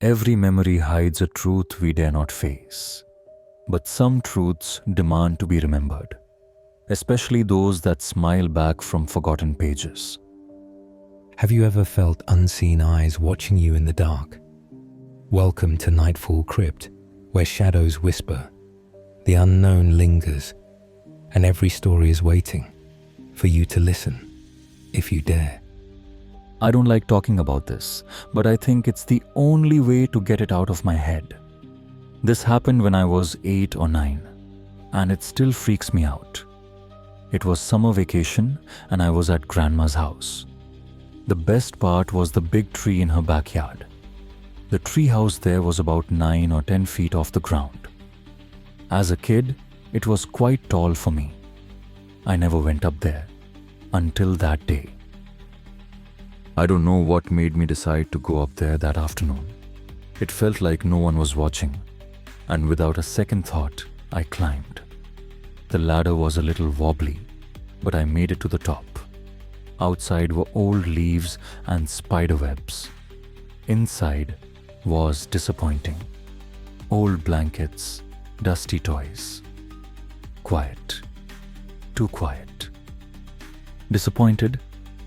Every memory hides a truth we dare not face. But some truths demand to be remembered, especially those that smile back from forgotten pages. Have you ever felt unseen eyes watching you in the dark? Welcome to Nightfall Crypt, where shadows whisper, the unknown lingers, and every story is waiting for you to listen, if you dare. I don't like talking about this, but I think it's the only way to get it out of my head. This happened when I was 8 or 9, and it still freaks me out. It was summer vacation, and I was at Grandma's house. The best part was the big tree in her backyard. The tree house there was about 9 or 10 feet off the ground. As a kid, it was quite tall for me. I never went up there until that day. I don't know what made me decide to go up there that afternoon. It felt like no one was watching, and without a second thought, I climbed. The ladder was a little wobbly, but I made it to the top. Outside were old leaves and spider webs. Inside was disappointing. Old blankets, dusty toys. Quiet. Too quiet. Disappointed,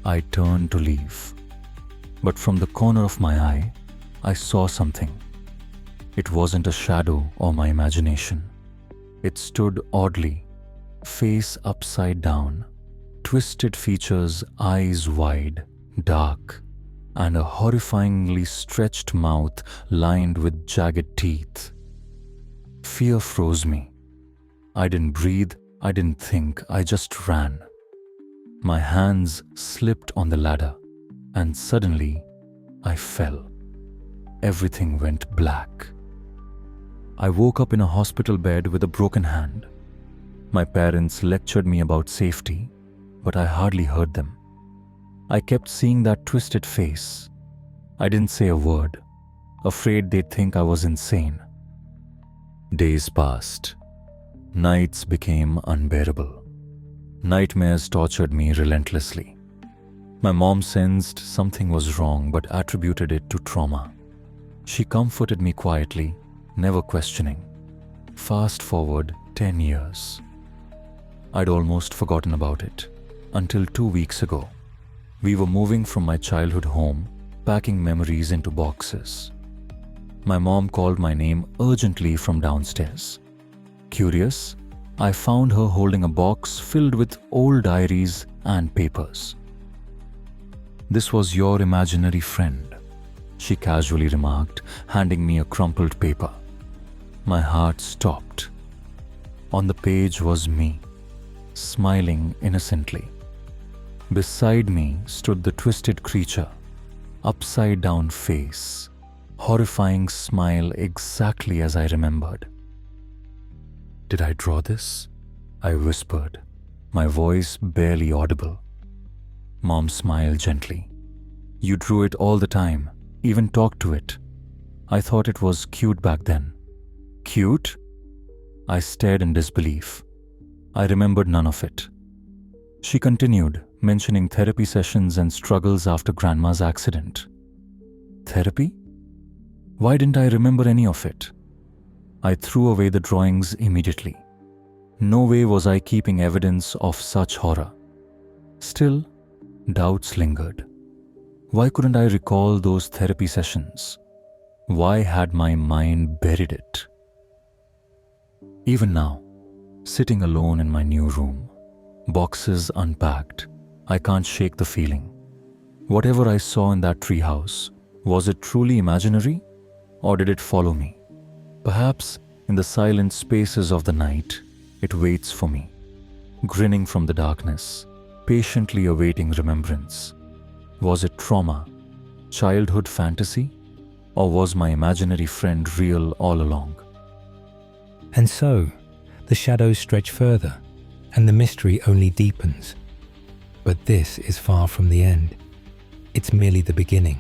I turned to leave. But from the corner of my eye, I saw something. It wasn't a shadow or my imagination. It stood oddly, face upside down, twisted features, eyes wide, dark, and a horrifyingly stretched mouth lined with jagged teeth. Fear froze me. I didn't breathe, I didn't think, I just ran. My hands slipped on the ladder, and suddenly I fell. Everything went black. I woke up in a hospital bed with a broken hand. My parents lectured me about safety, but I hardly heard them. I kept seeing that twisted face. I didn't say a word, afraid they'd think I was insane. Days passed. Nights became unbearable. Nightmares tortured me relentlessly. My mom sensed something was wrong but attributed it to trauma. She comforted me quietly, never questioning. Fast forward 10 years. I'd almost forgotten about it until 2 weeks ago. We were moving from my childhood home, packing memories into boxes. My mom called my name urgently from downstairs. Curious, I found her holding a box filled with old diaries and papers. "This was your imaginary friend," she casually remarked, handing me a crumpled paper. My heart stopped. On the page was me, smiling innocently. Beside me stood the twisted creature, upside-down face, horrifying smile exactly as I remembered. "Did I draw this?" I whispered, my voice barely audible. Mom smiled gently. "You drew it all the time, even talked to it. I thought it was cute back then." "Cute?" I stared in disbelief. I remembered none of it. She continued, mentioning therapy sessions and struggles after Grandma's accident. Therapy? Why didn't I remember any of it? I threw away the drawings immediately. No way was I keeping evidence of such horror. Still, doubts lingered. Why couldn't I recall those therapy sessions? Why had my mind buried it? Even now, sitting alone in my new room, boxes unpacked, I can't shake the feeling. Whatever I saw in that treehouse, was it truly imaginary, or did it follow me? Perhaps in the silent spaces of the night, it waits for me, grinning from the darkness, patiently awaiting remembrance. Was it trauma, childhood fantasy, or was my imaginary friend real all along? And so, the shadows stretch further, and the mystery only deepens. But this is far from the end. It's merely the beginning.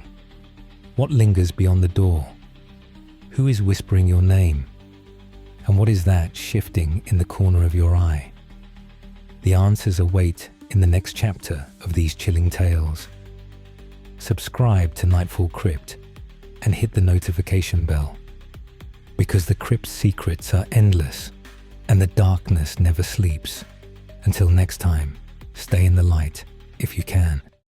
What lingers beyond the door? Who is whispering your name? And what is that shifting in the corner of your eye? The answers await in the next chapter of these chilling tales. Subscribe to Nightfall Crypt and hit the notification bell. Because the crypt's secrets are endless and the darkness never sleeps. Until next time, stay in the light if you can.